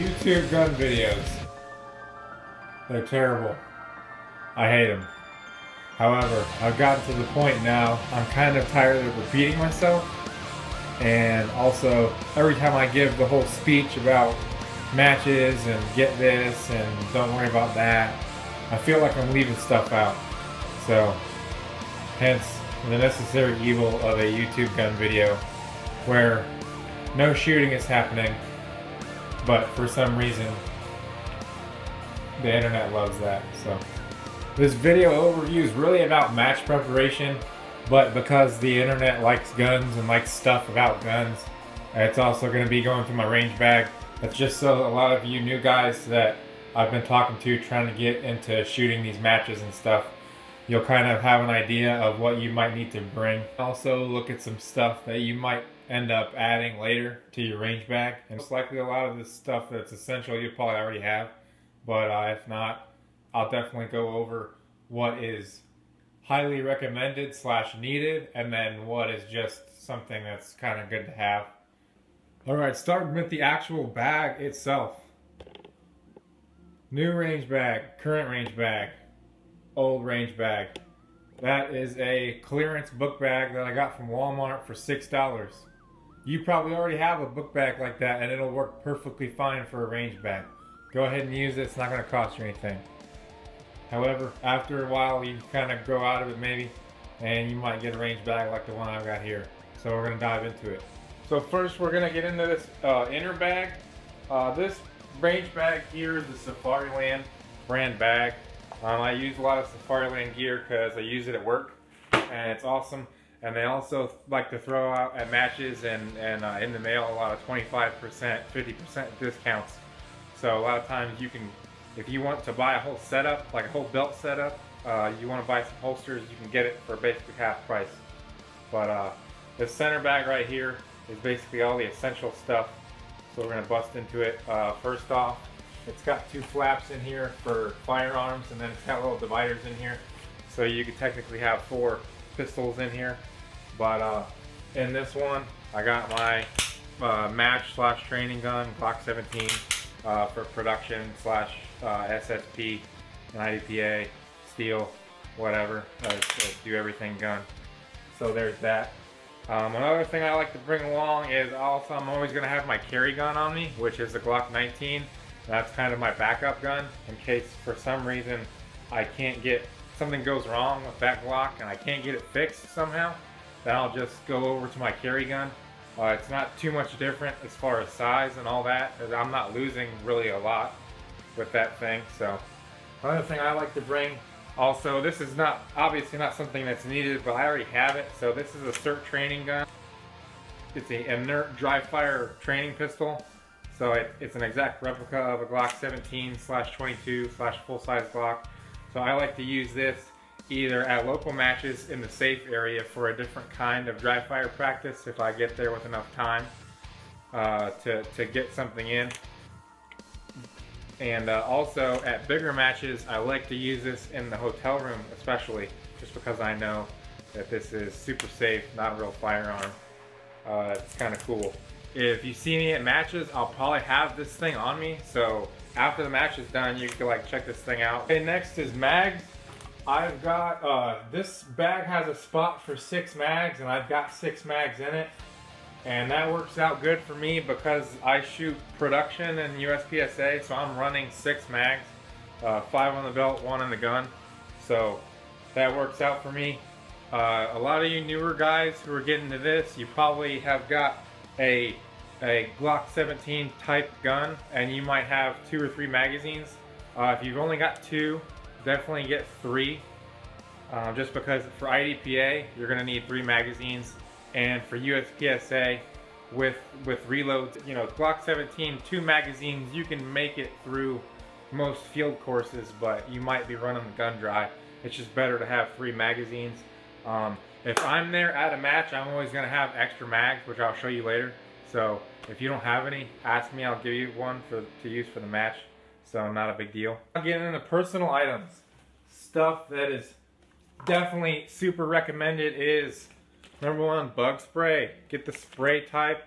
YouTube gun videos. They're terrible. I hate them. However, I've gotten to the point now, I'm kind of tired of repeating myself. And also, every time I give the whole speech about matches and get this and don't worry about that, I feel like I'm leaving stuff out. So, hence the necessary evil of a YouTube gun video where no shooting is happening, but for some reason the internet loves that. So this video overview is really about match preparation, but because the internet likes guns and likes stuff about guns, it's also going to be going through my range bag. That's just so a lot of you new guys that I've been talking to trying to get into shooting these matches and stuff, you'll kind of have an idea of what you might need to bring. Also look at some stuff that you might end up adding later to your range bag. And most likely a lot of this stuff that's essential you'll probably already have, but if not, I'll definitely go over what is highly recommended / needed, and then what is just something that's kind of good to have. Alright, starting with the actual bag itself. New range bag, current range bag, old range bag. That is a clearance book bag that I got from Walmart for $6. You probably already have a book bag like that and it'll work perfectly fine for a range bag. Go ahead and use it, it's not going to cost you anything. However, after a while you kind of grow out of it maybe, and you might get a range bag like the one I've got here. So we're going to dive into it. So first we're going to get into this inner bag. This range bag here is the Safariland brand bag. I use a lot of Safariland gear because I use it at work and it's awesome. And they also like to throw out at matches and in the mail a lot of 25%, 50% discounts. So a lot of times you can, if you want to buy a whole setup, like a whole belt setup, you want to buy some holsters, you can get it for basically half price. But this center bag right here is basically all the essential stuff. So we're going to bust into it. First off, it's got two flaps in here for firearms, and then it's got little dividers in here. So you could technically have 4 pistols in here. But in this one, I got my match / training gun, Glock 17, for production / SSP, and IDPA, steel, whatever. Do everything gun. So there's that. Another thing I like to bring along is also I'm always going to have my carry gun on me, which is the Glock 19. That's kind of my backup gun in case for some reason I can't get, something goes wrong with that Glock and I can't get it fixed somehow. Then I'll just go over to my carry gun. It's not too much different as far as size and all that. I'm not losing really a lot with that thing. So another thing I like to bring, also, this is not obviously not something that's needed, but I already have it. So this is a SIRT training gun. It's an inert dry fire training pistol. So it's an exact replica of a Glock 17 / 22 / full-size Glock. So I like to use this either at local matches in the safe area for a different kind of dry fire practice if I get there with enough time to get something in. And also at bigger matches, I like to use this in the hotel room especially, just because I know that this is super safe, not a real firearm. It's kind of cool. If you see me at matches, I'll probably have this thing on me, so after the match is done, you can like check this thing out. Okay, next is mags. I've got, this bag has a spot for 6 mags, and I've got 6 mags in it. And that works out good for me because I shoot production in USPSA, so I'm running 6 mags, 5 on the belt, 1 in the gun. So that works out for me. A lot of you newer guys who are getting to this, you probably have got a Glock 17 type gun, and you might have 2 or 3 magazines. If you've only got 2, definitely get 3, just because for IDPA you're going to need 3 magazines, and for USPSA with reloads, you know, Glock 17 2 magazines, you can make it through most field courses, but you might be running the gun dry. It's just better to have 3 magazines. If I'm there at a match, I'm always going to have extra mags, which I'll show you later. So if you don't have any, ask me, I'll give you one to use for the match. So not a big deal. Getting into personal items. Stuff that is definitely super recommended is, number 1, bug spray. Get the spray type.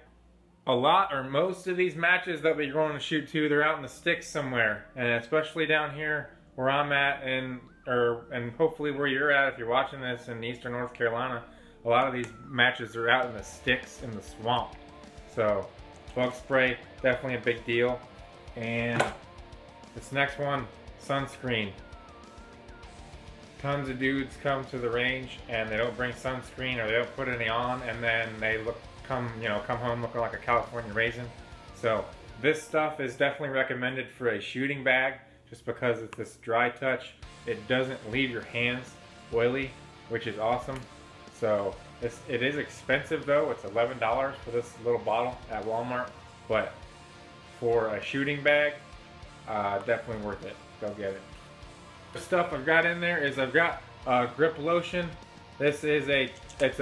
A lot or most of these matches that we're going to shoot to, they're out in the sticks somewhere, and especially down here where I'm at, and hopefully where you're at if you're watching this in eastern North Carolina, a lot of these matches are out in the sticks in the swamp. So bug spray, definitely a big deal. And this next one, sunscreen. Tons of dudes come to the range and they don't bring sunscreen or they don't put any on, and then they come home looking like a California raisin. So this stuff is definitely recommended for a shooting bag, just because it's this dry touch. It doesn't leave your hands oily, which is awesome. So it is expensive though. It's $11 for this little bottle at Walmart, but for a shooting bag, definitely worth it. Go get it. The stuff I've got in there is I've got grip lotion. This is it's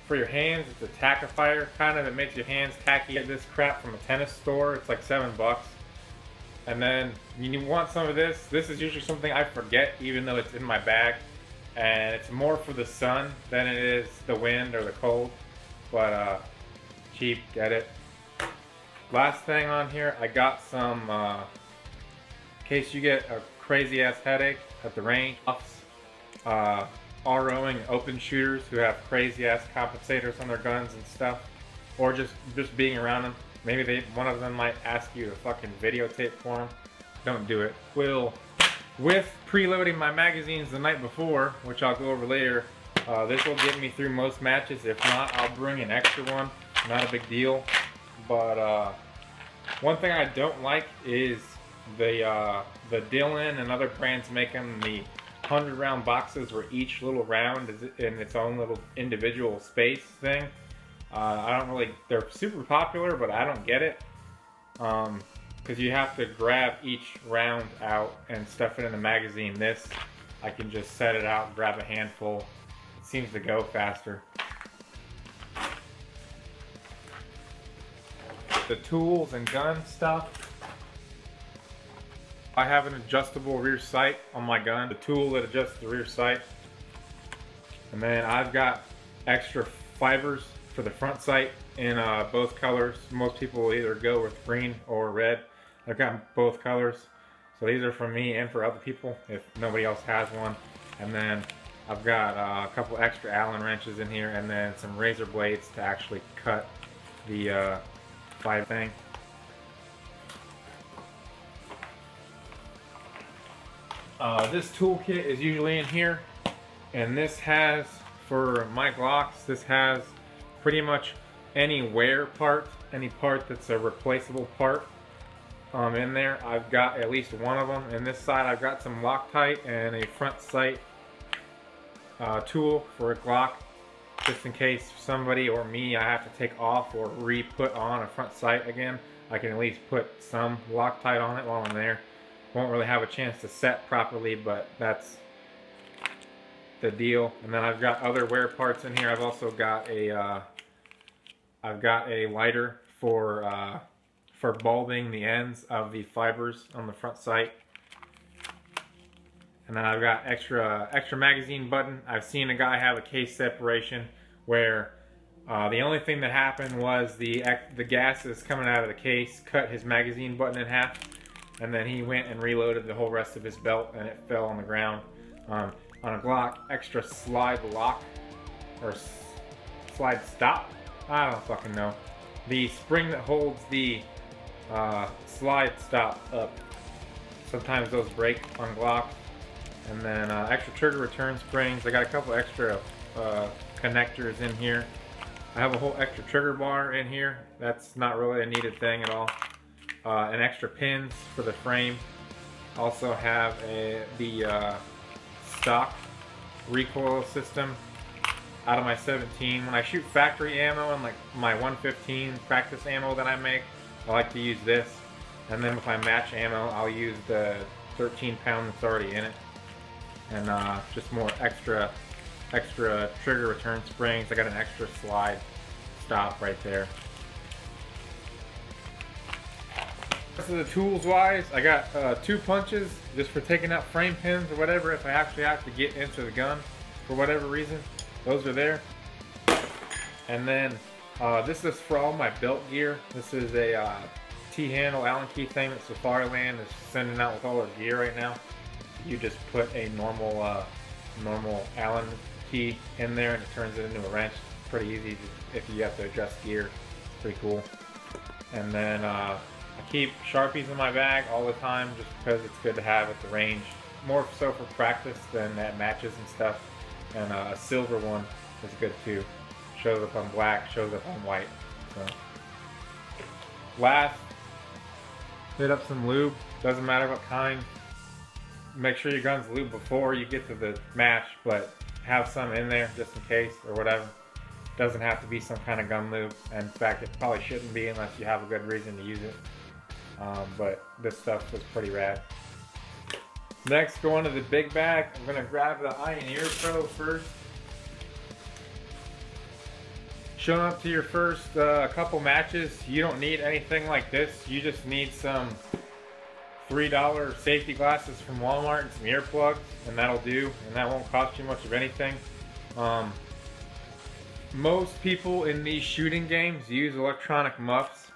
for your hands. It's a tackifier kind of. It makes your hands tacky. Get this crap from a tennis store. It's like $7. And then you want some of this. This is usually something I forget, even though it's in my bag. And it's more for the sun than it is the wind or the cold. But cheap, get it. Last thing on here, I got some, in case you get a crazy ass headache at the range. ROing open shooters who have crazy ass compensators on their guns and stuff, or just being around them. Maybe one of them might ask you to fucking videotape for them. Don't do it. With preloading my magazines the night before, which I'll go over later, this will get me through most matches. If not, I'll bring an extra one. Not a big deal. But one thing I don't like is the Dillon and other brands making the 100-round boxes where each little round is in its own little individual space thing. I don't really, they're super popular, but I don't get it. Because you have to grab each round out and stuff it in the magazine. This, I can just set it out and grab a handful. It seems to go faster. The tools and gun stuff. I have an adjustable rear sight on my gun, the tool that adjusts the rear sight. And then I've got extra fibers for the front sight in both colors. Most people will either go with green or red. I've got both colors. So these are for me and for other people if nobody else has one. And then I've got a couple extra Allen wrenches in here, and then some razor blades to actually cut the fiber thing. This toolkit is usually in here, and this has, for my Glocks, this has pretty much any wear part, any part that's a replaceable part in there. I've got at least one of them. In this side I've got some Loctite and a front sight tool for a Glock, just in case somebody or me I have to take off or re-put on a front sight again. I can at least put some Loctite on it while I'm there. Won't really have a chance to set properly, but that's the deal. And then I've got other wear parts in here. I've also got a lighter for bulbing the ends of the fibers on the front sight. And then I've got extra magazine button. I've seen a guy have a case separation where the only thing that happened was the gases coming out of the case cut his magazine button in half. And then he went and reloaded the whole rest of his belt, and it fell on the ground. On a Glock, extra slide lock, or slide stop? I don't fucking know. The spring that holds the slide stop up. Sometimes those break on Glocks. And then extra trigger return springs. I got a couple extra connectors in here. I have a whole extra trigger bar in here. That's not really a needed thing at all. And extra pins for the frame. Also have the stock recoil system out of my 17. When I shoot factory ammo and like my 115 practice ammo that I make, I like to use this. And then if I match ammo, I'll use the 13 pound that's already in it. And just more extra trigger return springs. I got an extra slide stop right there. So the tools wise, I got 2 punches just for taking out frame pins or whatever if I actually have to get into the gun for whatever reason. Those are there. And then This is for all my belt gear. This is a T-handle Allen key thing that Safariland is sending out with all their gear right now. You just put a normal Allen key in there and it turns it into a wrench. It's pretty easy if you have to adjust gear. It's pretty cool. And then I keep Sharpies in my bag all the time just because it's good to have at the range. More so for practice than at matches and stuff. And a silver one is good too. Shows up on black, shows up on white. So last, hit up some lube. Doesn't matter what kind. Make sure your gun's lubed before you get to the match, but have some in there just in case or whatever. Doesn't have to be some kind of gun lube. And in fact, it probably shouldn't be unless you have a good reason to use it. But this stuff was pretty rad. Next, going to the big bag. I'm gonna grab the Eye and Ear Pro first. Showing up to your first couple matches, you don't need anything like this. You just need some $3 safety glasses from Walmart and some earplugs, and that'll do. And that won't cost you much of anything. Most people in these shooting games use electronic muffs,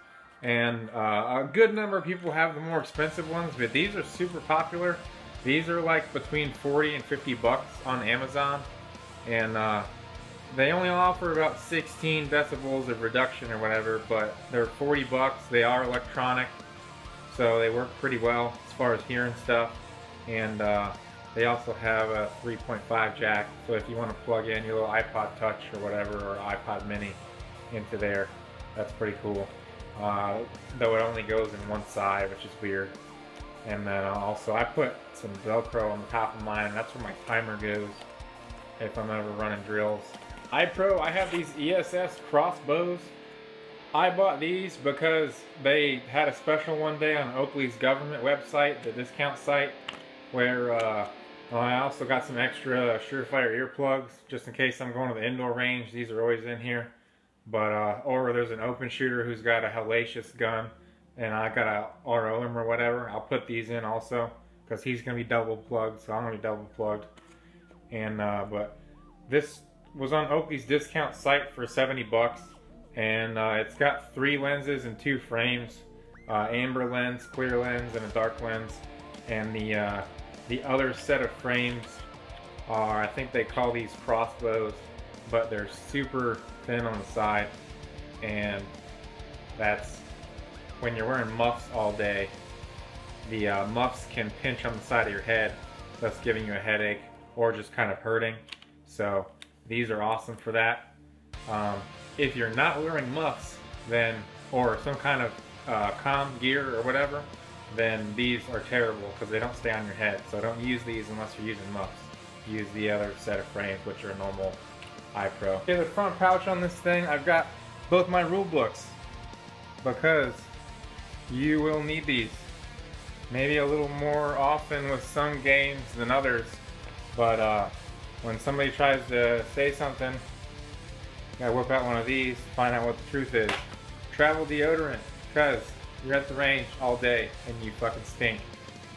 and a good number of people have the more expensive ones, but these are super popular. These are like between 40 and 50 bucks on Amazon, and they only offer about 16 decibels of reduction or whatever, but they're 40 bucks. They are electronic, so they work pretty well as far as hearing stuff. And they also have a 3.5 jack, so if you want to plug in your little iPod Touch or whatever, or iPod Mini into there, that's pretty cool. Though it only goes in one side, which is weird. And then also I put some Velcro on the top of mine, and that's where my timer goes if I'm ever running drills. iPro, I have these ESS crossbows. I bought these because they had a special one day on Oakley's government website, the discount site, where I also got some extra Surefire earplugs just in case I'm going to the indoor range. These are always in here. But or there's an open shooter who's got a hellacious gun, and I got a ROM or whatever. I'll put these in also because he's gonna be double plugged, so I'm gonna be double plugged. And but this was on Oakley's discount site for 70 bucks, and it's got 3 lenses and 2 frames, amber lens, clear lens, and a dark lens. And the other set of frames are, I think they call these crossbows, but they're super thin on the side, and that's when you're wearing muffs all day. The muffs can pinch on the side of your head, thus giving you a headache or just kind of hurting. So these are awesome for that. If you're not wearing muffs, then, or some kind of comm gear or whatever, then these are terrible because they don't stay on your head. So don't use these unless you're using muffs. Use the other set of frames, which are normal iPro. Okay, the front pouch on this thing, I've got both my rule books because you will need these. Maybe a little more often with some games than others, but when somebody tries to say something, you gotta whip out one of these, find out what the truth is. Travel deodorant, because you're at the range all day and you fucking stink.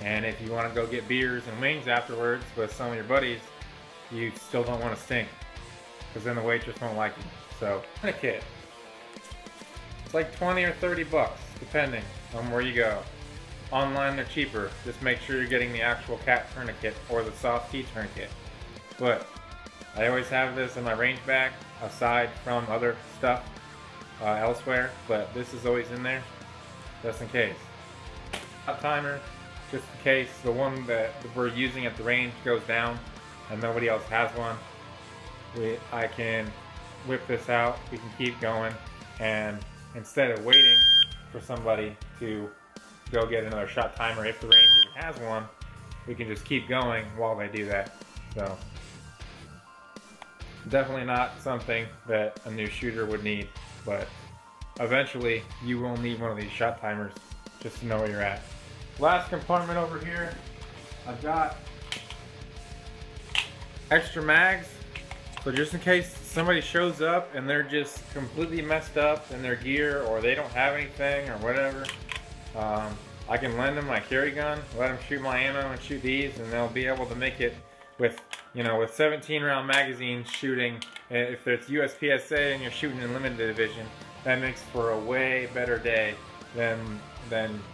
And if you want to go get beers and wings afterwards with some of your buddies, you still don't want to stink, because then the waitress won't like you. So, tourniquet. It's like 20 or 30 bucks, depending on where you go. Online they're cheaper. Just make sure you're getting the actual cat tourniquet or the soft tea tourniquet. But I always have this in my range bag, aside from other stuff elsewhere, but this is always in there, just in case. Hot timer, just in case the one that we're using at the range goes down and nobody else has one. I can whip this out, we can keep going, and instead of waiting for somebody to go get another shot timer, if the range even has one, we can just keep going while they do that. So definitely not something that a new shooter would need, but eventually you will need one of these shot timers just to know where you're at. Last compartment over here, I've got extra mags. So just in case somebody shows up and they're just completely messed up in their gear, or they don't have anything or whatever, I can lend them my carry gun, let them shoot my ammo and shoot these, and they'll be able to make it with You know, with 17 round magazines shooting, if it's USPSA and you're shooting in limited division, that makes for a way better day than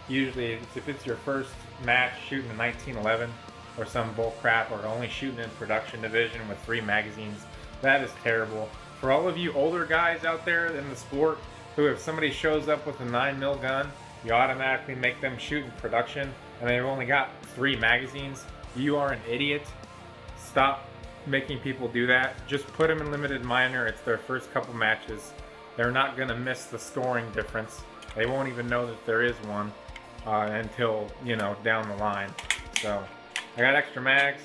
usually if it's your first match shooting in 1911 or some bull crap, or only shooting in production division with 3 magazines. That is terrible. For all of you older guys out there in the sport who, if somebody shows up with a 9mm gun, you automatically make them shoot in production and they've only got 3 magazines, you are an idiot. Stop making people do that. Just put them in limited minor. It's their first couple matches. They're not going to miss the scoring difference. They won't even know that there is one until, you know, down the line. So I got extra mags.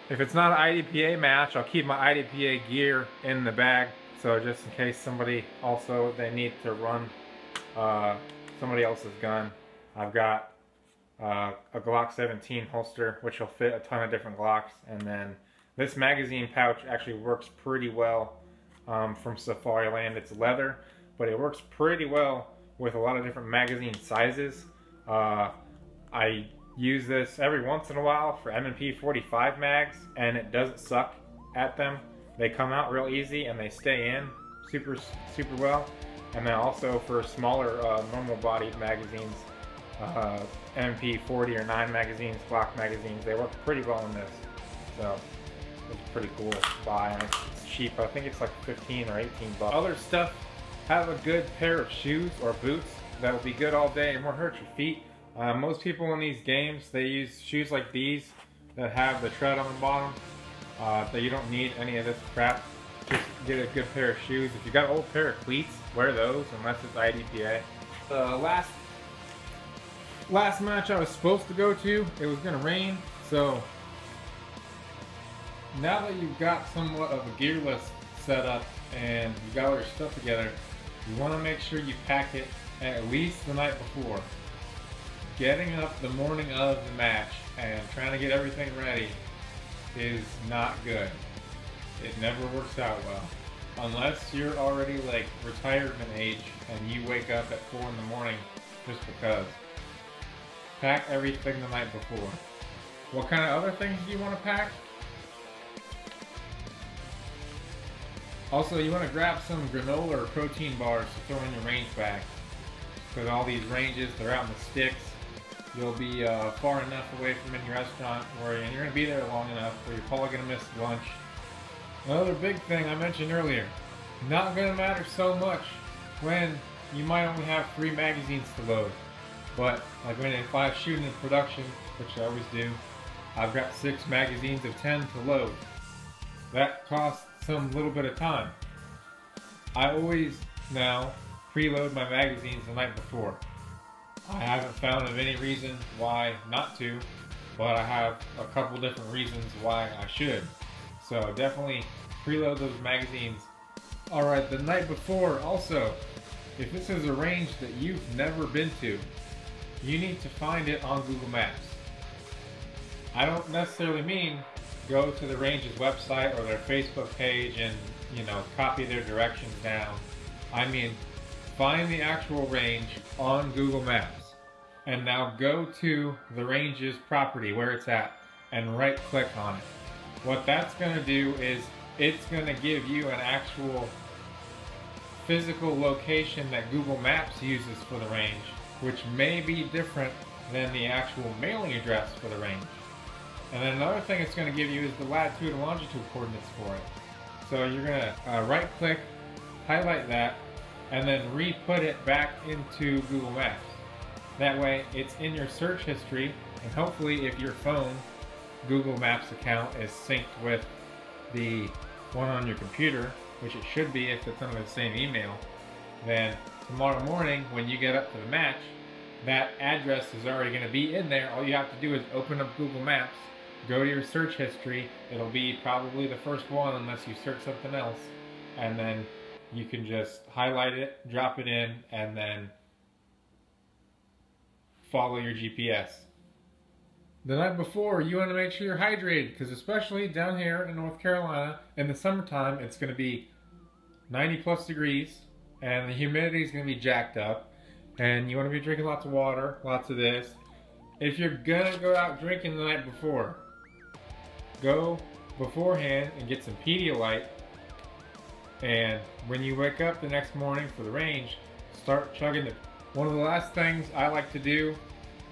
If it's not an IDPA match, I'll keep my IDPA gear in the bag. So just in case somebody also, they need to run somebody else's gun. I've got a Glock 17 holster, which will fit a ton of different Glocks. And then this magazine pouch actually works pretty well from Safariland. It's leather, but it works pretty well with a lot of different magazine sizes. I use this every once in a while for M&P 45 mags, and it doesn't suck at them. They come out real easy and they stay in super well. And then also for smaller normal bodied magazines, M&P 40 or 9 magazines, Glock magazines, they work pretty well in this. So it's pretty cool to buy, and it's cheap. I think it's like 15 or 18 bucks. Other stuff, have a good pair of shoes or boots that will be good all day and won't hurt your feet. Most people in these games, they use shoes like these that have the tread on the bottom. That you don't need any of this crap. Just get a good pair of shoes. If you got an old pair of cleats, wear those unless it's IDPA. The last match I was supposed to go to, it was gonna rain, so now that you've got somewhat of a gear list set up and you've got all your stuff together, you want to make sure you pack it at least the night before. Getting up the morning of the match and trying to get everything ready is not good. It never works out well. Unless you're already like retirement age and you wake up at 4 in the morning just because. Pack everything the night before. What kind of other things do you want to pack? Also, you want to grab some granola or protein bars to throw in your range bag. Because all these ranges, they're out in the sticks. You'll be far enough away from any restaurant where you're going to be there long enough where you're probably going to miss lunch. Another big thing I mentioned earlier, not going to matter so much when you might only have 3 magazines to load. But like if I'm shooting in production, which I always do, I've got 6 magazines of 10 to load. That costs some little bit of time. I always now preload my magazines the night before. I haven't found of any reason why not to, but I have a couple different reasons why I should. So definitely preload those magazines. Alright, the night before also, if this is a range that you've never been to, you need to find it on Google Maps. I don't necessarily mean go to the range's website or their Facebook page and, you know, copy their directions down. I mean, find the actual range on Google Maps and now go to the range's property where it's at and right click on it. What that's going to do is it's going to give you an actual physical location that Google Maps uses for the range, which may be different than the actual mailing address for the range. And then another thing it's going to give you is the latitude and longitude coordinates for it. So you're going to right click, highlight that, and then re-put it back into Google Maps. That way it's in your search history, and hopefully if your phone Google Maps account is synced with the one on your computer, which it should be if it's under the same email, then tomorrow morning when you get up to the match, that address is already going to be in there. All you have to do is open up Google Maps, go to your search history. It'll be probably the first one unless you search something else, and then you can just highlight it, drop it in, and then follow your GPS. The night before, you want to make sure you're hydrated, because especially down here in North Carolina, in the summertime, it's going to be 90 plus degrees, and the humidity is going to be jacked up, and you want to be drinking lots of water, lots of this. If you're going to go out drinking the night before, go beforehand and get some Pedialyte. And when you wake up the next morning for the range, start chugging it. One of the last things I like to do,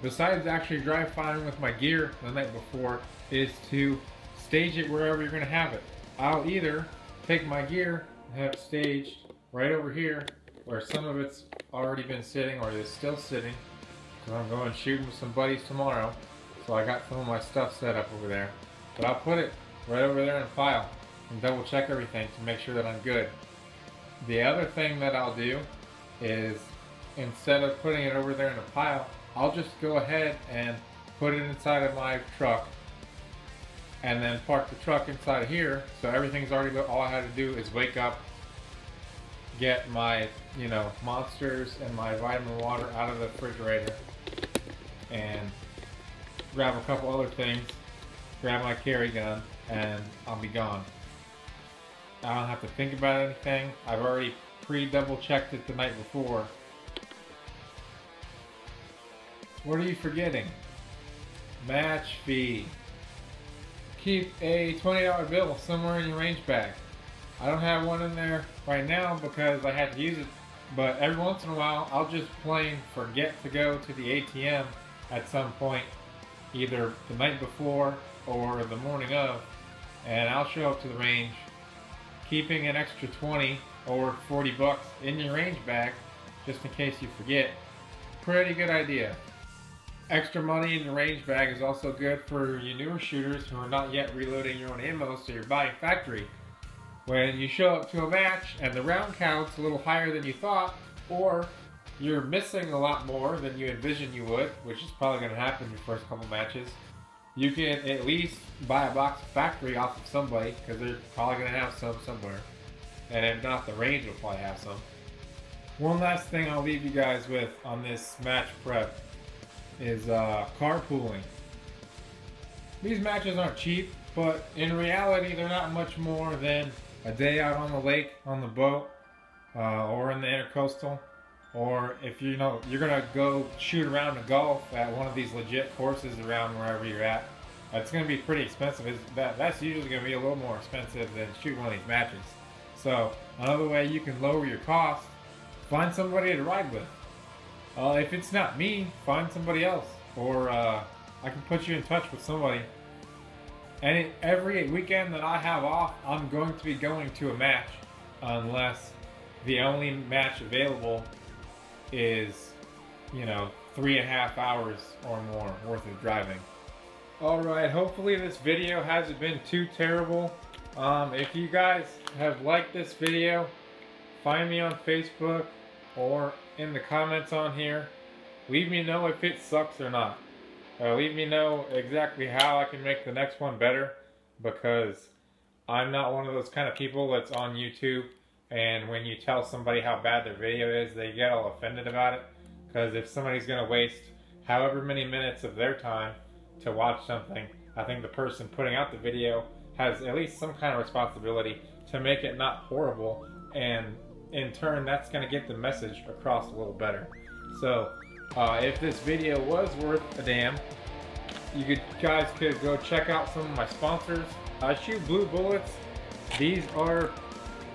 besides actually dry firing with my gear the night before, is to stage it wherever you're going to have it. I'll either take my gear and have it staged right over here where some of it's already been sitting or is still sitting, because I'm going shooting with some buddies tomorrow, so I got some of my stuff set up over there. But I'll put it right over there in a pile and double check everything to make sure that I'm good. The other thing that I'll do is, instead of putting it over there in a pile, I'll just go ahead and put it inside of my truck and then park the truck inside of here, so everything's already, all I had to do is wake up, get my, Monsters and my vitamin water out of the refrigerator and grab a couple other things, grab my carry gun, and I'll be gone. I don't have to think about anything. I've already pre-double checked it the night before. What are you forgetting? Match fee. Keep a $20 bill somewhere in your range bag. I don't have one in there right now because I had to use it, but every once in a while I'll just plain forget to go to the ATM at some point, either the night before or the morning of, and I'll show up to the range. Keeping an extra 20 or 40 bucks in your range bag, just in case you forget, pretty good idea. Extra money in the range bag is also good for you newer shooters who are not yet reloading your own ammo, so you're buying factory. When you show up to a match and the round count's a little higher than you thought, or you're missing a lot more than you envisioned you would, which is probably going to happen in your first couple matches, you can at least buy a box of factory off of somebody, because they're probably going to have some somewhere. And if not, the range will probably have some. One last thing I'll leave you guys with on this match prep is carpooling. These matches aren't cheap, but in reality they're not much more than a day out on the lake, on the boat, or in the intercoastal, or if you're gonna go shoot around the golf at one of these legit courses around wherever you're at, it's gonna be pretty expensive. That's usually gonna be a little more expensive than shooting one of these matches. So another way you can lower your cost, find somebody to ride with. If it's not me, find somebody else, or I can put you in touch with somebody. And every weekend that I have off, I'm going to be going to a match, unless the only match available is, 3.5 hours or more worth of driving. Alright, hopefully this video hasn't been too terrible. If you guys have liked this video, find me on Facebook or in the comments on here. Leave me know if it sucks or not. Leave me know exactly how I can make the next one better, because I'm not one of those kind of people that's on YouTube and when you tell somebody how bad their video is, they get all offended about it. Because if somebody's going to waste however many minutes of their time to watch something, I think the person putting out the video has at least some kind of responsibility to make it not horrible, and in turn that's going to get the message across a little better. So if this video was worth a damn, you guys could go check out some of my sponsors. I shoot Blue Bullets. These are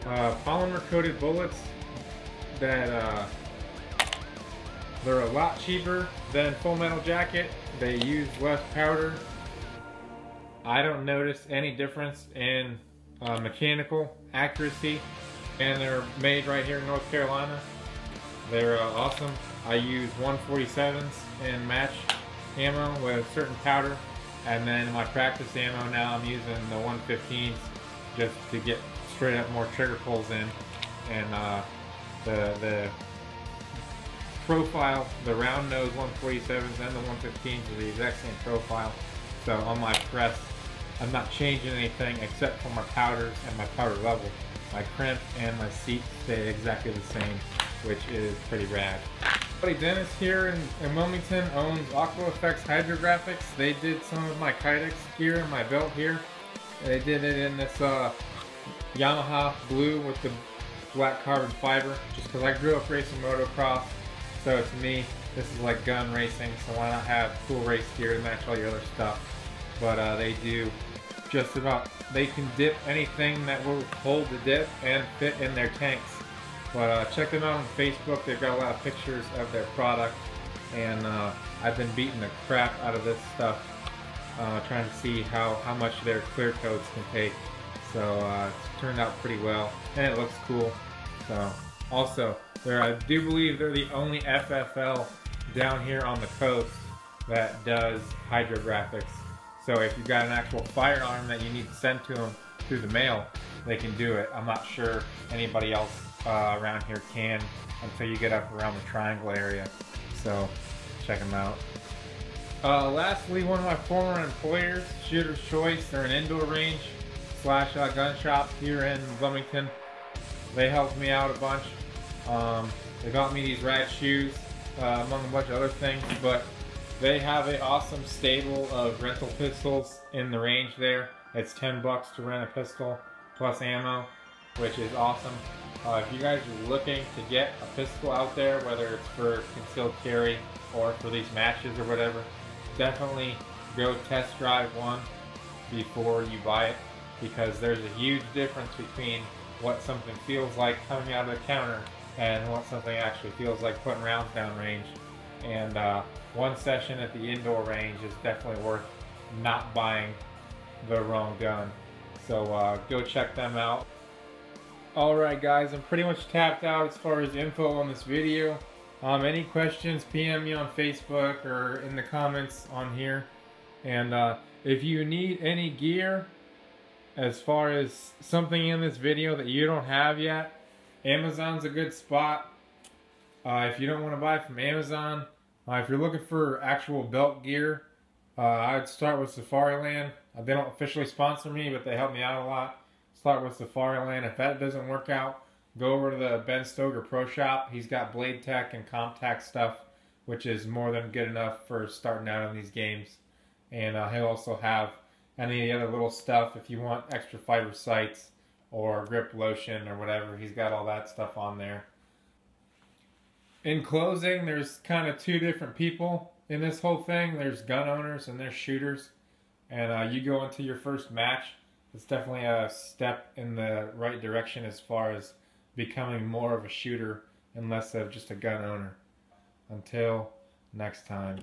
polymer coated bullets that they're a lot cheaper than Full Metal Jacket. They use less powder. I don't notice any difference in mechanical accuracy, and they're made right here in North Carolina. They're awesome. I use 147s in match ammo with certain powder, and then in my practice ammo now I'm using the 115s just to get straight up more trigger pulls in. And the profile, the round nose 147s and the 115s are the exact same profile. So on my press, I'm not changing anything except for my powders and my powder level. My crimp and my seat stay exactly the same, which is pretty rad. Buddy Dennis here in Wilmington owns Aqua Effects Hydrographics. They did some of my Kydex gear in my belt here. They did it in this Yamaha blue with the black carbon fiber, just because I grew up racing motocross. So to me, this is like gun racing, so why not have cool race gear to match all your other stuff. But they do just about, they can dip anything that will hold the dip and fit in their tanks. But check them out on Facebook. They've got a lot of pictures of their product, and I've been beating the crap out of this stuff, trying to see how much their clear coats can take. So it's turned out pretty well, and it looks cool. So also, I do believe they're the only FFL down here on the coast that does hydrographics. So if you've got an actual firearm that you need to send to them through the mail, they can do it. I'm not sure anybody else around here can until you get up around the Triangle area. So check them out. Lastly, one of my former employers, Shooter's Choice, they're an indoor range / gun shop here in Bloomington. They helped me out a bunch. They got me these rad shoes, among a bunch of other things, but they have an awesome stable of rental pistols in the range there. It's $10 to rent a pistol plus ammo, which is awesome. If you guys are looking to get a pistol out there, whether it's for concealed carry or for these matches or whatever, definitely go test drive one before you buy it, because there's a huge difference between what something feels like coming out of the counter and what something actually feels like putting rounds down range. And one session at the indoor range is definitely worth not buying the wrong gun. So go check them out. Alright guys, I'm pretty much tapped out as far as info on this video. Any questions, PM me on Facebook or in the comments on here. And if you need any gear, as far as something in this video that you don't have yet, Amazon's a good spot. If you don't want to buy from Amazon, if you're looking for actual belt gear, I'd start with Safariland. They don't officially sponsor me, but they help me out a lot. Start with Safariland. If that doesn't work out, go over to the Ben Stoeger Pro Shop. He's got Blade Tech and Comtac stuff, which is more than good enough for starting out on these games. And he'll also have any other little stuff if you want extra fiber sights or grip lotion or whatever. He's got all that stuff on there. In closing, there's kind of two different people in this whole thing. There's gun owners and there's shooters. And you go into your first match, it's definitely a step in the right direction as far as becoming more of a shooter and less of just a gun owner. Until next time.